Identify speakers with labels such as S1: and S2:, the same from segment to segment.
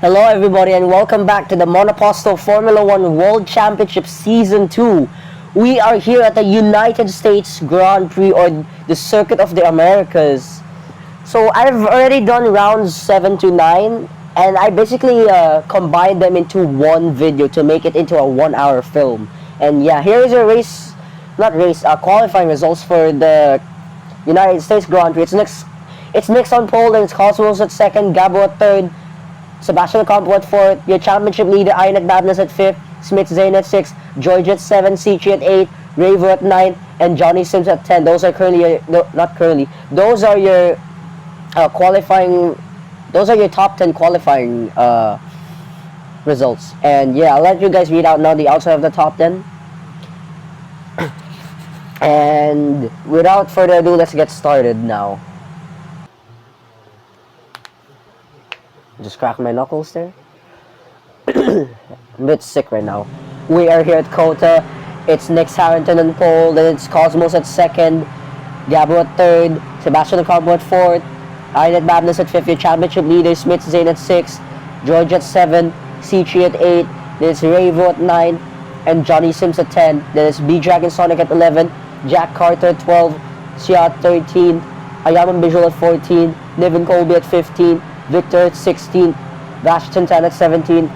S1: Hello everybody and welcome back to the Monoposto Formula 1 World Championship Season 2. We are here at the United States Grand Prix, or the Circuit of the Americas. So I've already done rounds 7 to 9 and I basically combined them into one video to make it into a 1-hour film. And yeah, here is a qualifying results for the United States Grand Prix. It's Nick's on pole, and it's Cosmos at second, Gabo at third, Sebastian Ocampo at fourth, your championship leader Inet Babnas at fifth, Smith Zane at sixth, George at seven, Sichi at eight, Ravo at nine, and Johnny Sims at 10. Those are those are your top 10 qualifying results. And yeah, I'll let you guys read out now the outside of the top 10. And without further ado, let's get started now. Just cracked my knuckles there. I'm a bit sick right now. We are here at Kota. It's Nick Harrington on pole, then it's Cosmos at second, Gabo at third, Sebastian Ocampo at fourth, Inet Babnas at fifth, your championship leader Smith Zane at sixth, George at seven, Sichi at eight, then it's Ravo at nine, and Johnny Sims at 10. Then it's B-Dragon Sonic at 11, Jack Carter at 12, Sia at 13, Ayaman Visual at 14, Niven Colby at 15, Victor at 16, Vashton Tan at 17,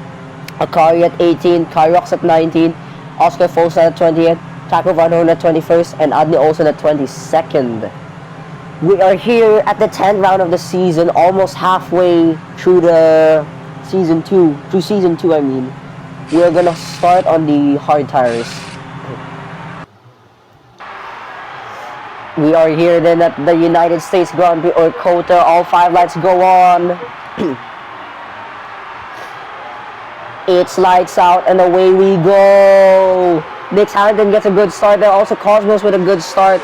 S1: Akari at 18, Kyrox at 19, Oscar Fosa at 20th, Taco Van Horn at 21st, and Adney Olsen at 22nd. We are here at the 10th round of the season, almost halfway through the season 2, I mean. We're gonna start on the hard tires. We are here then at the United States Grand Prix, or Kota. All 5 lights go on. It's lights out and away we go. Nick Harrington gets a good start there. Also Cosmos with a good start.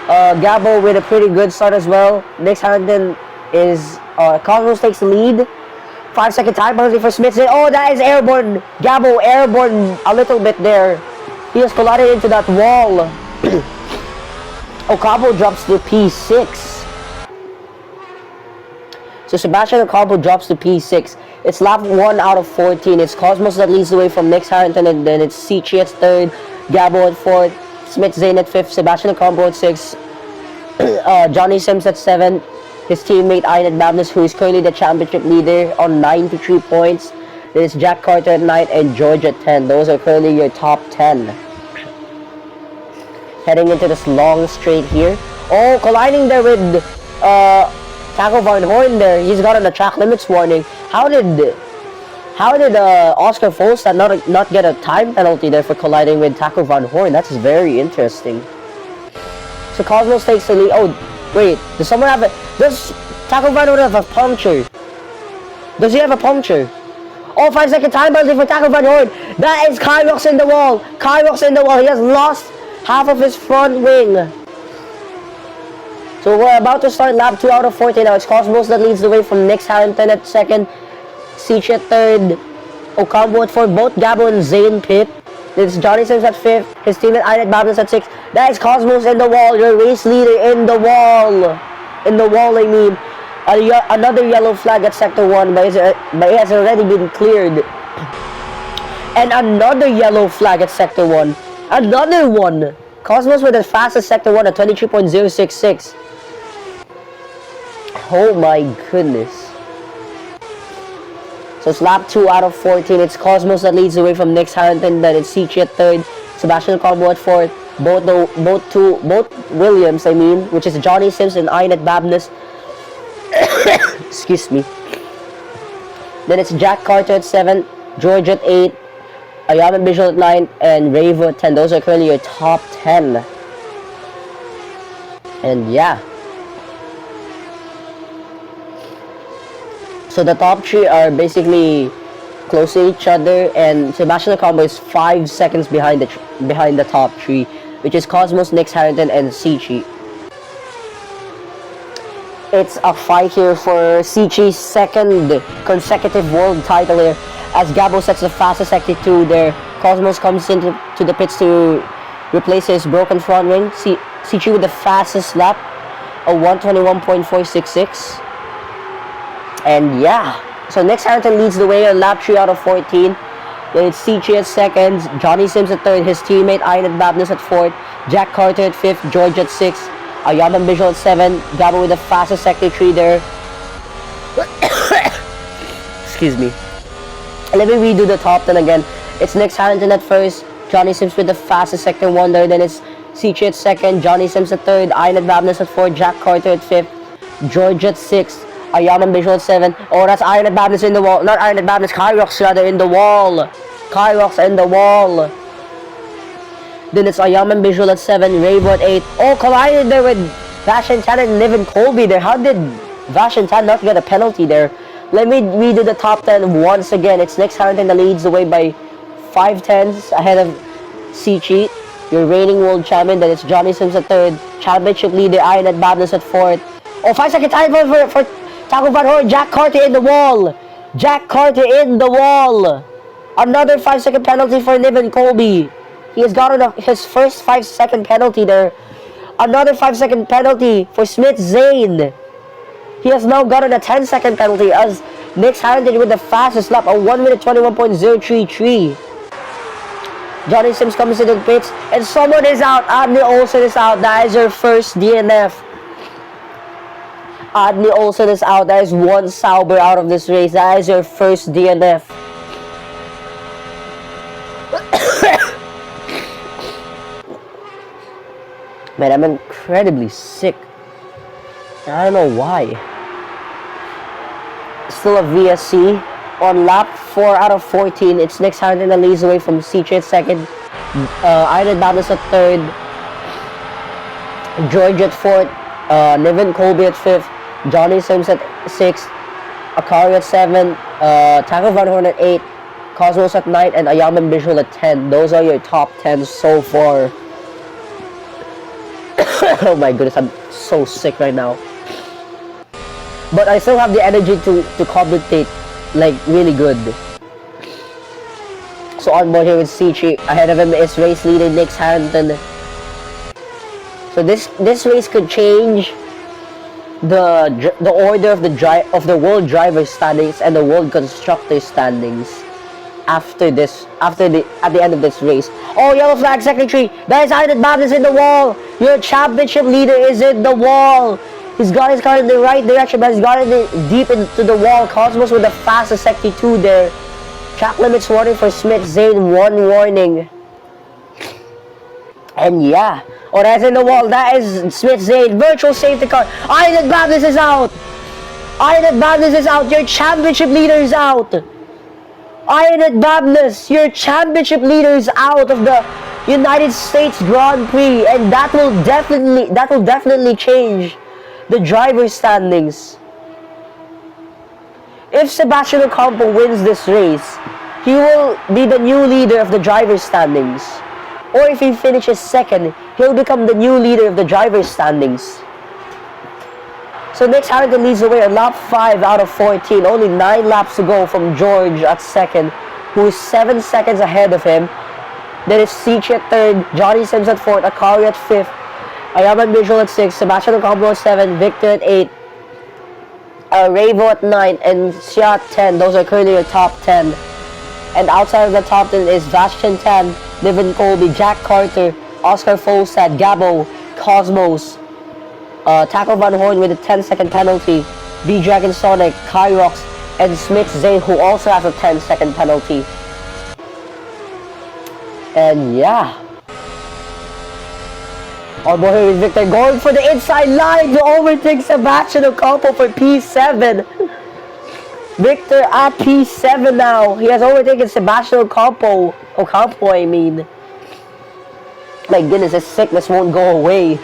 S1: Gabo with a pretty good start as well. Nick Harrington is Cosmos takes the lead. 5-second time penalty for Smith. Oh, that is airborne. Gabo airborne a little bit there. He has collided into that wall. Ocampo drops to P6. So Sebastian Ocampo drops to P6. It's lap 1 out of 14. It's Cosmos that leads the way from Nick Harrington, and then it's Sichi at third, Gabo at fourth, Smith Zane at fifth, Sebastian Ocampo at sixth, Johnny Sims at seventh, his teammate Inet Babnas, who is currently the championship leader on 93 points. Then it's Jack Carter at 9 and George at 10. Those are currently your top 10. Heading into this long straight here. Oh, colliding there with Taco Van Horn there. He's got on the track limits warning. How did Oscar Fosa not get a time penalty there for colliding with Taco Van Horn? That's very interesting. So Cosmos takes the lead. Oh, wait. Does Taco Van Horn have a puncture? Does he have a puncture? Oh, 5-second time penalty for Taco Van Horn. That is Kyrox in the wall. Kyrox in the wall. He has lost half of his front wing. So we're about to start lap 2 out of 14 now. It's Cosmos that leads the way from Nick Harrington at second, Sichi at third, Ocampo at fourth, both Gabo and Zane pit. It's Johnny Sims at fifth, his teammate Inet Babnas at sixth. That is Cosmos in the wall, your race leader in the wall. In the wall, I mean. Another yellow flag at sector 1, but it has already been cleared. And another yellow flag at sector 1. Another one! Cosmos with the fastest sector 1 at 23.066. Oh my goodness. So it's lap 2 out of 14. It's Cosmos that leads the way from Nick Harrington. Then it's Sichi at third, Sebastian Ocampo at fourth. Both Williams, I mean, which is Johnny Sims and Inet Babnas. Excuse me. Then it's Jack Carter at 7, George at 8, Ayaman Visual at 9, and Ravo at 10. Those are currently your top 10. And yeah. So the top 3 are basically close to each other, and Sebastian Ocampo is 5 seconds behind the top 3, which is Cosmos, Nick Harrington, and Sichi. It's a fight here for Sichi's second consecutive world title here, as Gabo sets the fastest sector 2 there. Cosmos comes into the pits to replace his broken front wing. Sichi with the fastest lap, a 121.466. And yeah, So Nick Harrington leads the way on lap 3 out of 14. Then it's CG at second, Johnny Sims at third, his teammate Ian Babness at fourth, Jack Carter at fifth, George at sixth, Ayaman Visual at seven, Gabo with the fastest sector 3 there. Excuse me. Let me redo the top 10 again. It's Nick Harrington at first, Johnny Sims with the fastest sector 1 there, then it's CG at second, Johnny Sims at third, Ian Babness at fourth, Jack Carter at fifth, George at sixth, Ayaman Visual at 7. Oh, that's Iron Babness in the wall. Not Iron Babness, Kyrox rather in the wall. Kyrox in the wall. Then it's Ayaman Visual at 7. Ravo at 8. Oh, collided there with Vashintan and Niven Colby there. How did Vashintan not get a penalty there? Let me redo the top 10 once again. It's Nick Harrington that leads the way by 5 tenths ahead of CG, your reigning world champion. Then it's Johnny Sims at 3rd. Championship leader Iron Babness at 4th. Oh, 5-second time for Taco Van Horn. Jack Carter in the wall. Jack Carter in the wall. Another 5-second penalty for Niven Colby. He has gotten his first 5-second penalty there. Another 5-second penalty for Smith Zane. He has now gotten a 10-second penalty as Nick Harrington with the fastest lap, a 1 minute 21.033. Johnny Sims comes into the pits and someone is out. Adney Olsen is out. That is your first DNF. Adney Olsen is out. That is one Sauber out of this race. That is your first DNF. Man, I'm incredibly sick. I don't know why. Still a VSC. On lap 4 out of 14, it's Nick Harrington that leads away from CJ at second. Iron Babness at third. George at fourth. Niven Colby at fifth. Johnny Sims at 6th, Akari at 7, Taco Van Horn at 8, Cosmos at 9, and Ayaman Visual at 10. Those are your top 10 so far. Oh my goodness, I'm so sick right now. But I still have the energy to commentate, like, really good. So on board here with CG, ahead of him is race leader Nick Harrington. So this race could change the order of the world driver standings and the world constructor standings at the end of this race. Oh, yellow flag secretary. That is Iron Babness in the wall. Your championship leader is in the wall. He's got his car in the right direction, but he's got it deep into the wall. Cosmos with the fastest sector 2 there. Track limits warning for Smith Zane, 1 warning. And yeah. Oh, that's in the wall. That is Smith Zane. Virtual safety car. Iron Babness is out. Iron Babness is out. Your championship leader is out. Iron Babness, your championship leader is out of the United States Grand Prix, and that will definitely change the driver standings. If Sebastian Ocampo wins this race, he will be the new leader of the driver standings. Or if he finishes second, he'll become the new leader of the driver standings. So Nick Harrington leads the way on lap 5 out of 14. Only 9 laps to go from George at second, who is 7 seconds ahead of him. Then it's Siege at third, Johnny Sims at fourth, Akari at fifth, Ayaman Visual at 6, Sebastian Ocampo at 7, Victor at 8, Ravo at 9, and Sia at 10. Those are currently your top 10. And outside of the top 10 is Vashintan, Niven Colby, Jack Carter, Oscar Folstad, Gabo, Cosmos, Taco Van Horn with a 10-second penalty, V-Dragon Sonic, Kyrox, and Smith Zane, who also has a 10-second penalty. And yeah. On board here is Victor going for the inside line to overtake Sebastian Ocampo for P7. Victor at P7 now. He has overtaken Sebastian Ocampo. I mean. My goodness, his sickness won't go away.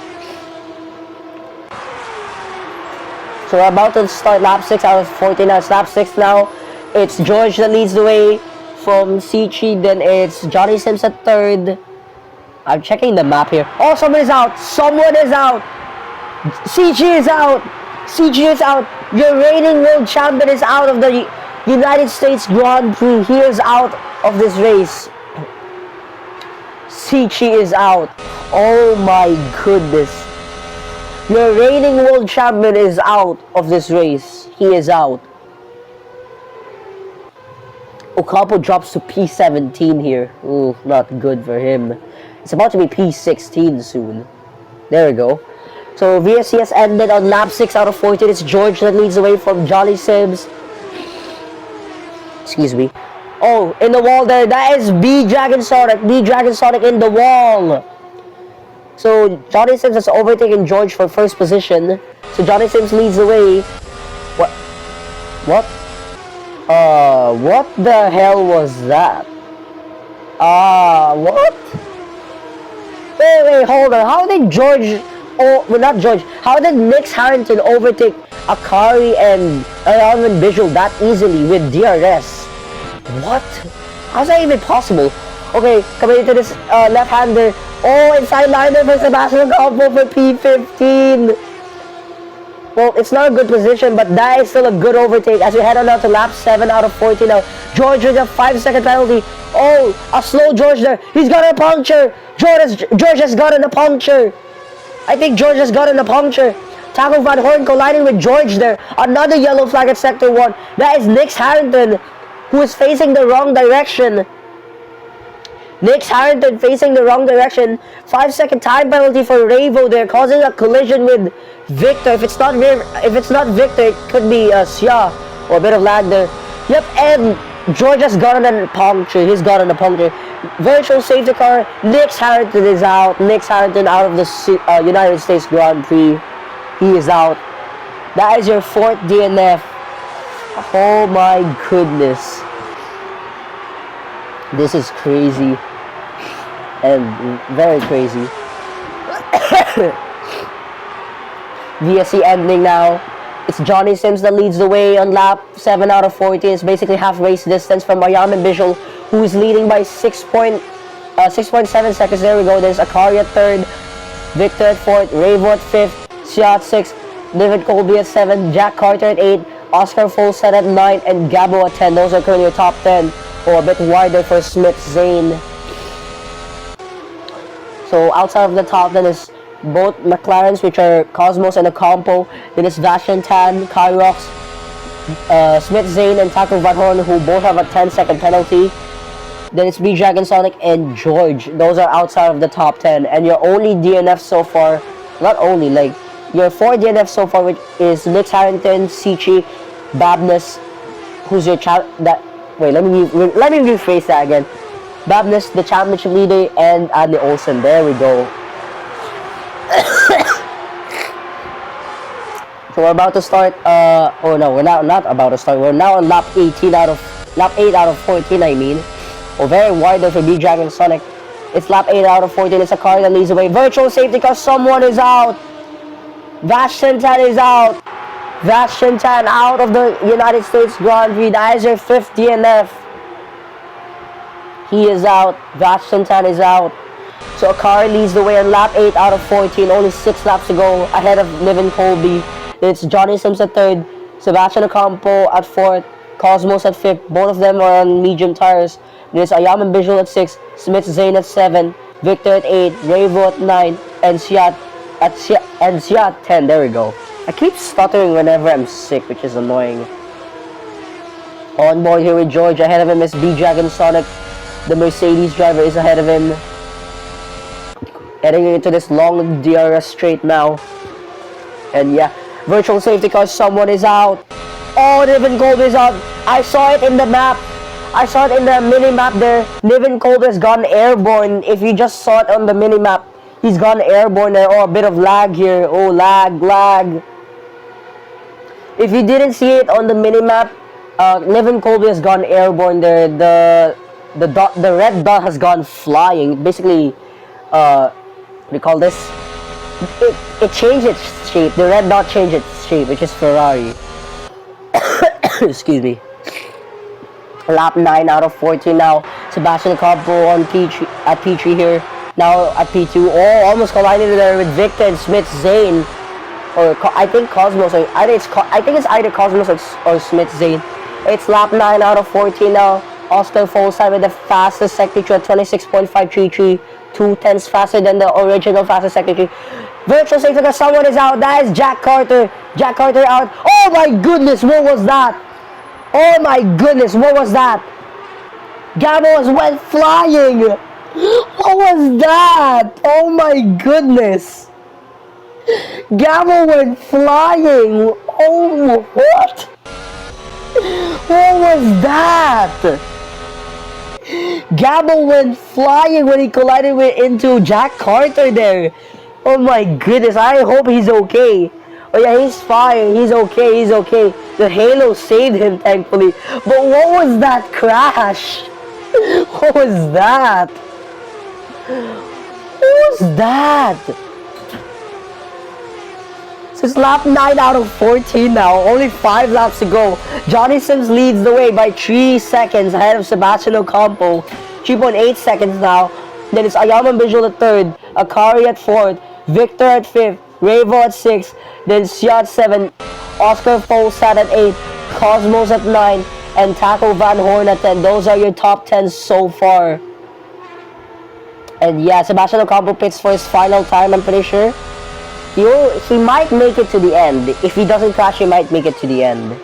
S1: So we're about to start lap 6 out of 14. Now it's lap 6 now. It's George that leads the way from CG. Then it's Johnny Sims at third. I'm checking the map here. Oh, someone is out. Someone is out. CG is out. CG is out. Your reigning world champion is out of the United States Grand Prix. He is out of this race. CG is out. Oh my goodness. Your reigning world champion is out of this race. He is out. Ocampo drops to P17 here. Ooh, not good for him. It's about to be P16 soon. There we go. So VSC has ended on lap 6 out of 14. It's George that leads away from Johnny Sims. Excuse me. Oh, in the wall there. That is B Dragon Sonic. B Dragon Sonic in the wall. So Johnny Sims has overtaken George for first position. So Johnny Sims leads the way. What? What? What the hell was that? What? Wait, hold on. How did George, oh, well, not George, how did Nix Harrington overtake Akari and Alvin Visual that easily with DRS? What? How's that even possible? Okay, coming into this left-hander. Oh, inside liner for Sebastian Ocampo for P15. Well, it's not a good position, but that is still a good overtake as we head on now to lap 7 out of 14 now. George with a 5-second penalty. Oh, a slow George there. He's got a puncture. George has gotten a puncture. I think George has gotten a puncture. Taco Van Horn colliding with George there. Another yellow flag at Sector 1. That is Nix Harrington, who is facing the wrong direction. Nix Harrington facing the wrong direction. 5-second time penalty for Ravo there, causing a collision with Victor. If it's not Victor, it could be Xia, or a bit of lag there. Yep, and George has gotten a puncture. He's gotten a puncture. Virtual safety car. Nix Harrington is out. Nix Harrington out of the United States Grand Prix. He is out. That is your 4th DNF. Oh my goodness. This is crazy. And very crazy. VSC ending now. It's Johnny Sims that leads the way on lap 7 out of 14. It's basically half race distance from Miami Visual, who is leading by 6.7 seconds. There we go. There's Akari at 3rd, Victor at 4th, Ravo at 5th, Xia at 6th, David Colby at 7, Jack Carter at 8, Oscar Folset at 9, and Gabo at 10. Those are currently your top 10. Or a bit wider for Smith Zane. So outside of the top 10 is both McLarens, which are Cosmos and Ocampo. Then it's Vashan Tan, Kyrox, Smith Zane, and Taco Van Horn, who both have a 10-second penalty. Then it's B Dragon Sonic and George. Those are outside of the top 10. And your only DNF so far, not only, like, your 4 DNF so far, which is Nix Harrington, Sichi, Babness, who's your wait, let me rephrase that again. Babness, the championship leader, and Adley Olsen. There we go. So we're about to start. Oh no, we're not about to start. We're now on lap 8 out of 14. I mean, very wide there for B Dragon Sonic. It's lap 8 out of 14. It's a car that leads away. Virtual safety car. Someone is out. Vashantan is out. Vashantan out of the United States Grand Prix. That is your 5th DNF. He is out. Vashantan is out. So a car leads the way on lap 8 out of 14. Only 6 laps to go ahead of Niven Colby. Then it's Johnny Sims at 3rd. Sebastian Ocampo at 4th. Cosmos at 5th. Both of them are on medium tires. Then it's Ayaman Visual at 6. Smith Zane at 7. Victor at 8. Ravo at 9. And Xia at 10. There we go. I keep stuttering whenever I'm sick, which is annoying. On board here with George. Ahead of him is B Dragon Sonic. The Mercedes driver is ahead of him. Heading into this long DRS straight now. And yeah, virtual safety car. Someone is out. Oh, Niven Colby is out. I saw it in the map. I saw it in the mini-map there. Niven Colby has gone airborne. If you just saw it on the mini-map, he's gone airborne there. Oh, a bit of lag here. Oh, lag. If you didn't see it on the minimap, Niven Colby has gone airborne there. The red dot has gone flying. Basically, what do you call this? It changed its shape. The red dot changed its shape, which is Ferrari. Excuse me. Lap 9 out of 14 now. Sebastian Ocampo on at P3 here. Now at P2. Oh, almost collided there with Victor and Smith Zane. Or I think Cosmos. I think it's either Cosmos or Smith Zane. It's lap 9 out of 14 now. Oscar Folsheim with the fastest sector at 26.533. 2/10 faster than the original fastest sector. Virtual safety car. Someone is out. That is Jack Carter. Jack Carter out. Oh my goodness, what was that? Oh my goodness, what was that? Gabo went flying. What was that? Oh my goodness. Gabo went flying. Oh, what? What was that? Gabo went flying when he collided into Jack Carter there. Oh my goodness, I hope he's okay. Oh yeah, he's fine. He's okay. He's okay. The Halo saved him, thankfully. But what was that crash? What was that? What was that? So it's lap 9 out of 14 now. Only 5 laps to go. Johnny Sims leads the way by 3 seconds ahead of Sebastian Ocampo. 3.8 seconds now. Then it's Ayaman Visual at 3rd. Akari at 4th. Victor at 5th. Ravo at 6th. Then Siat 7. Oscar Folstad at 8. Cosmos at 9. And Taco Van Horn at 10. Those are your top 10 so far. And yeah, Sebastian Ocampo pits for his final time, I'm pretty sure. He might make it to the end. If he doesn't crash, he might make it to the end.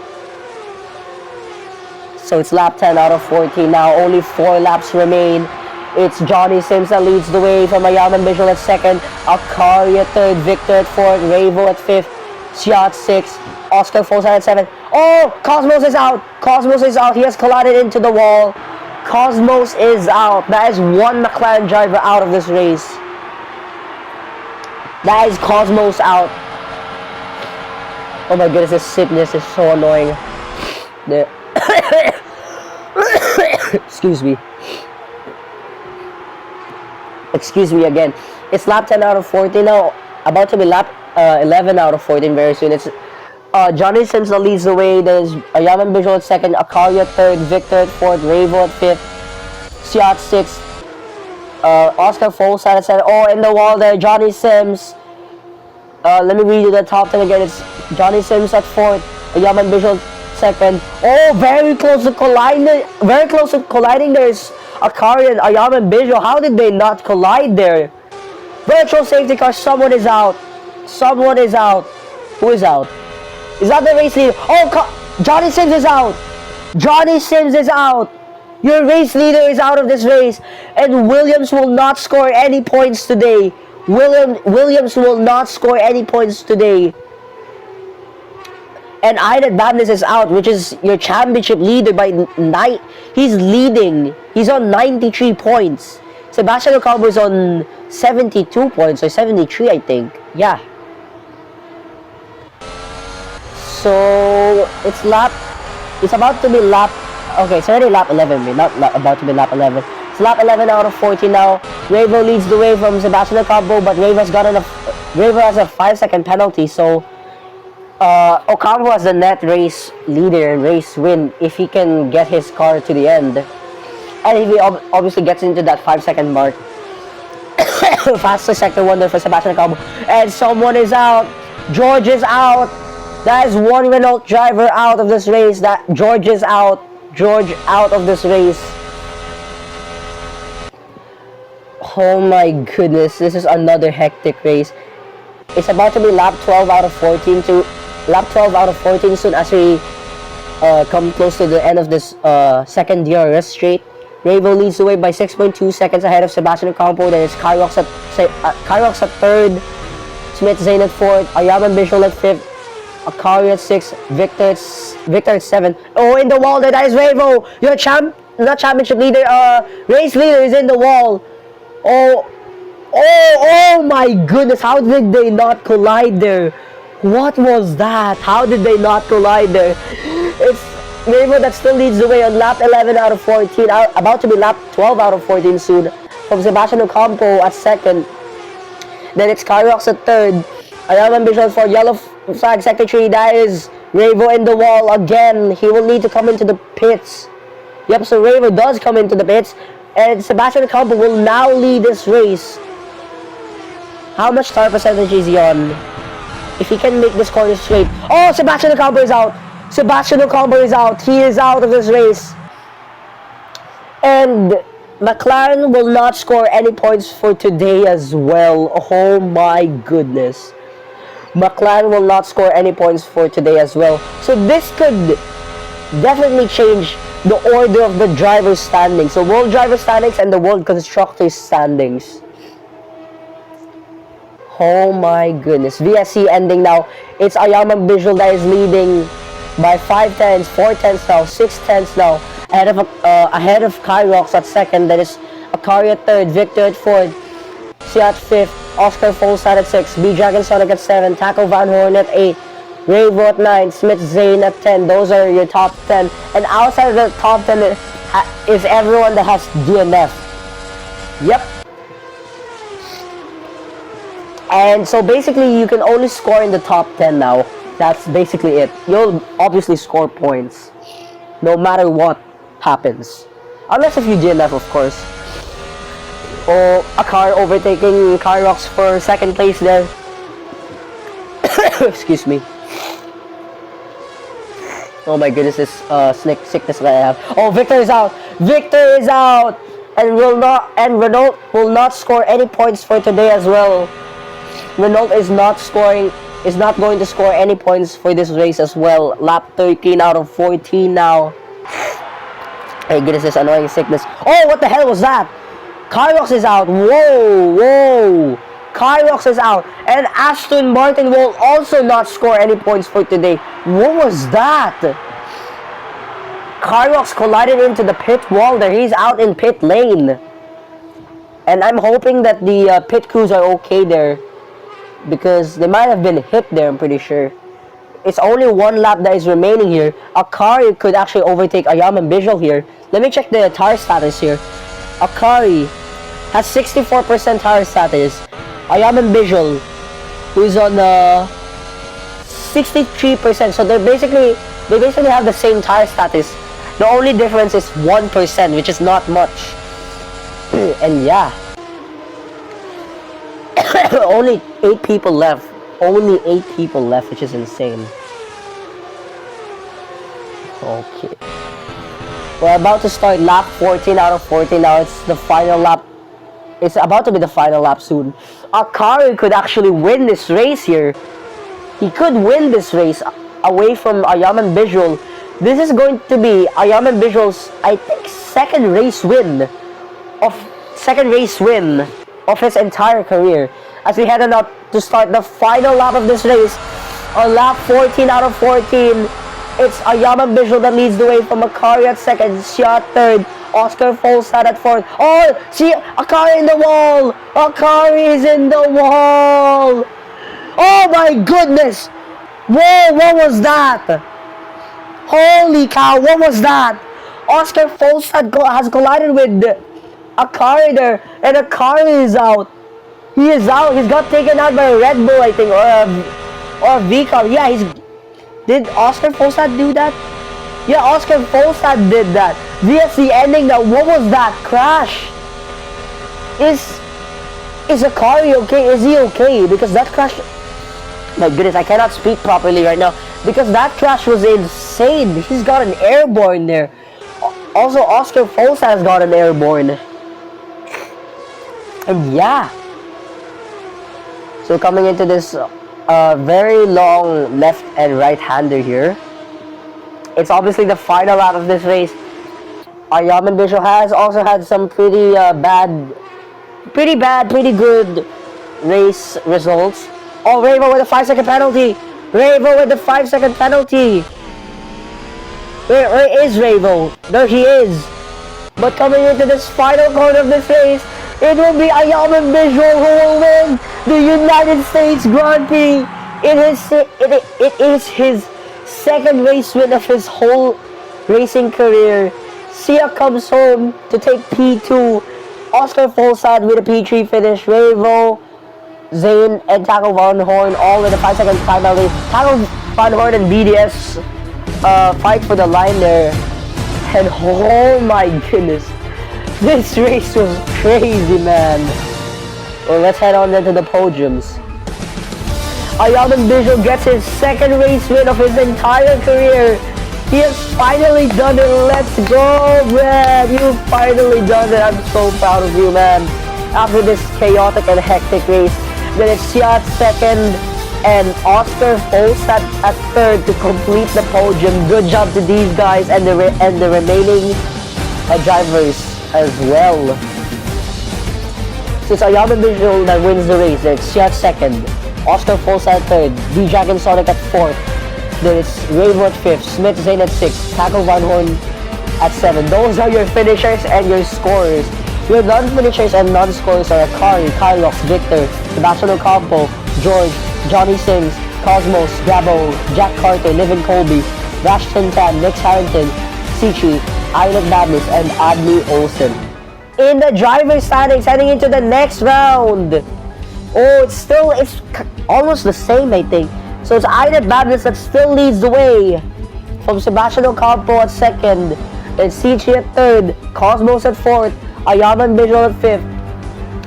S1: So it's lap 10 out of 14 now. Only 4 laps remain. It's Johnny Sims that leads the way from Ayaman Visual at 2nd. Akari at 3rd. Victor at 4th. Ravo at 5th. Siat 6th. Oscar Folstad at 7th. Oh! Cosmos is out! Cosmos is out. He has collided into the wall. Cosmos is out. That is one McLaren driver out of this race. That is Cosmos out. Oh my goodness, this sickness is so annoying. Excuse me. Excuse me again. It's lap 10 out of 14 now. About to be lap 11 out of 14 very soon. It's Johnny Sims that leads the way. There's Ayaman Visual at 2nd. Akari at 3rd. Victor at 4th. Ravo at 5th. Siat 6th. Oscar Folstad at 7th. Oh, in the wall there, Johnny Sims. Let me read you the top 10 again. It's Johnny Sims at 4th. Ayaman Visual 2nd. Oh, very close to colliding. Very close to colliding. There's Akari and Ayaman Visual. How did they not collide there? Virtual safety car. Someone is out. Someone is out. Who is out? Is that the race leader? Oh, Johnny Sims is out. Johnny Sims is out. Your race leader is out of this race. And Williams will not score any points today. Williams will not score any points today. And Aidat Badness is out, which is your championship leader by 9. He's leading. He's on 93 points. Sebastian Ocampo is on 72 points, or 73, I think. Yeah. So it's about to be lap. Okay, it's already lap 11. Not about to be lap 11. It's lap 11 out of 14 now. Ravo leads the way from Sebastian Ocampo, but Ravo has a 5-second penalty, so Ocampo has the net race leader and race win if he can get his car to the end. And if he obviously gets into that 5-second mark. Fastest sector wonder for Sebastian Ocampo. And someone is out. George is out. That is one Renault driver out of this race. George is out. George out of this race. Oh my goodness, this is another hectic race. It's about to be lap 12 out of 14 soon as we come close to the end of this second DRS straight. Ravo leads the way by 6.2 seconds ahead of Sebastian Ocampo. Then it's Kyrox at 3rd, Smith Zane at 4th, Ayaman Visual at 5th, Akari at 6th, Victor at 7th. Oh, in the wall there, that is Ravo. Your not championship leader, race leader is in the wall. Oh my goodness, how did they not collide there? What was that? How did they not collide there? It's Ravo that still leads the way on lap 11 out of 14, about to be lap 12 out of 14 soon, from Sebastian Ocampo at 2nd. Then it's Kyrox at 3rd, Ayaman Visual for yellow flag sector 3, that is Ravo in the wall again. He will need to come into the pits. Yep, so Ravo does come into the pits, and Sebastian Ocampo will now lead this race. How much tire percentage is he on? If he can make this corner straight. Oh, Sebastian Ocampo is out. Sebastian Ocampo is out. He is out of this race. And McLaren will not score any points for today as well. Oh my goodness. McLaren will not score any points for today as well. So this could definitely change the order of the driver standings. So world driver standings and the world constructor standings. Oh my goodness. VSC ending now. It's Ayaman Visual that is leading by 5 tenths, 4 tenths now, 6 tenths now. Ahead of Kyrox at second. That is Akari at third, Victor at fourth, Siat fifth, Oscar Folstad at 6, B-Dragon Sonic at 7, Taco Van Horn at 8, Ravo at 9, Smith Zane at 10. Those are your top 10. And outside of the top 10 is everyone that has DNF. Yep. And so basically you can only score in the top 10 now. That's basically it. You'll obviously score points no matter what happens. Unless if you DNF, of course. Or a car overtaking Kyrox for second place there. Excuse me. Oh my goodness, this sickness that I have. Oh, Victor is out! Victor is out! And Renault will not score any points for today as well. Renault is not going to score any points for this race as well. Lap 13 out of 14 now. Hey goodness, this annoying sickness. Oh, what the hell was that? Kyrox is out. Whoa. Kyrox is out. And Aston Martin will also not score any points for today. What was that? Kyrox collided into the pit wall there. He's out in pit lane. And I'm hoping that the pit crews are okay there, because they might have been hit there, I'm pretty sure. It's only one lap that is remaining here. Akari could actually overtake Ayaman Visual here. Let me check the tire status here. Akari has 64% tire status. Ayaman Visual, who's on 63%. So they basically have the same tire status. The only difference is 1%, which is not much. And yeah. Only 8 people left. Only 8 people left, which is insane. Okay. We're about to start lap 14 out of 14 now. It's the final lap. It's about to be the final lap soon. Akari could actually win this race here. He could win this race away from Ayaman Visual. This is going to be Ayaman Visual's, I think, second race win of his entire career. As we head on up to start the final lap of this race, on lap 14 out of 14, it's Ayaman Visual that leads the way from Akari at second, Xia at third, Oscar Folstad at fourth. Oh, see, Akari in the wall! Akari is in the wall! Oh my goodness! Whoa, what was that? Holy cow, what was that? Oscar Folstad has collided with Akari there, and Akari is out. He is out. He's got taken out by a Red Bull, I think, or a V-Car. Yeah, did Oscar Folstad do that? Yeah, Oscar Folstad did that. VSC ending now. What was that crash? Is Akari okay? Is he okay? Because that crash... My goodness, I cannot speak properly right now. Because that crash was insane. He's got an airborne there. Also, Oscar Folstad has got an airborne. And yeah. So coming into this very long left and right hander here. It's obviously the final lap of this race. Ayaman Visual has also had some pretty good race results. Oh, Ravo with a 5-second penalty. Ravo with the 5-second penalty. Where is Ravo? There he is. But coming into this final corner of this race, it will be Ayaman Visual who will win the United States Grand Prix. It is his second race win of his whole racing career. Sia comes home to take P2. Oscar Folstad with a P3 finish. Ravo, Zane, and Taco Van Horn all with a 5-second time penalty. Taco Van Horn and BDS fight for the line there. And oh my goodness, this race was crazy, man. Well, let's head on then to the podiums. Ayaman Visual gets his second race win of his entire career. He has finally done it. Let's go, man. You finally done it. I'm so proud of you, man. After this chaotic and hectic race. Then it's Xia's second, and Oscar Folstad at third to complete the podium. Good job to these guys and the remaining drivers as well. So it's Ayaman Visual that wins the race. It's Sia at second, Oscar Folstad at third, D-Dragon Sonic at fourth. Then it's Ravo at fifth, Smith Zane at sixth, Taco Van Horn at 7. Those are your finishers and your scorers. Your non-finishers and non-scorers are Akari, Kylox, Victor, Sebastian Ocampo, George, Johnny Sims, Cosmos, Gabo, Jack Carter, Niven Colby, Rashton Tan, Nick Harrington, Sichi, Island Madness, and Adley Olsen. In the driver's standings heading into the next round. Oh, it's almost the same, I think. So it's Island Madness that still leads the way. From Sebastian Ocampo at second, then Sichi at third, Cosmos at fourth, Ayaman Visual at fifth,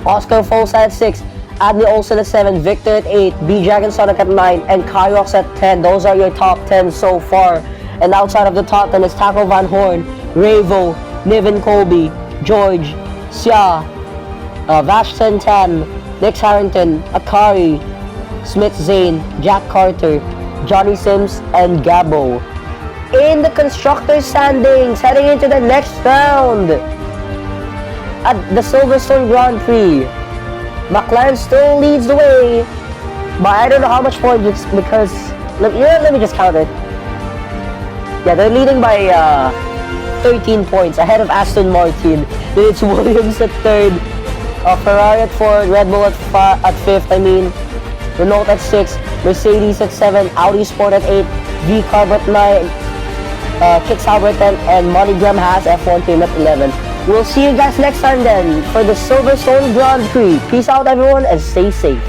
S1: Oscar Folstad at sixth, Adley Olsen at 7, Victor at 8, B-Dragon Sonic at 9, and Kyrox at 10. Those are your top 10 so far. And outside of the top 10 is Taco Van Horn, Ravo, Niven Colby, George, Sia, Vashton Tan, Nick Harrington, Akari, Smith Zane, Jack Carter, Johnny Sims, and Gabo. In the constructor standings, heading into the next round, at the Silverstone Grand Prix, McLaren still leads the way, but I don't know how much points because, let me just count it. Yeah, they're leading by 13 points ahead of Aston Martin. Then it's Williams at third, Ferrari at fourth, Red Bull at fifth, Renault at 6, Mercedes at 7, Audi Sport at 8, V-Carb at 9, Kit Sauber at 10, and MoneyGram has F1 team at 11. We'll see you guys next time then for the Silverstone Grand Prix. Peace out everyone and stay safe.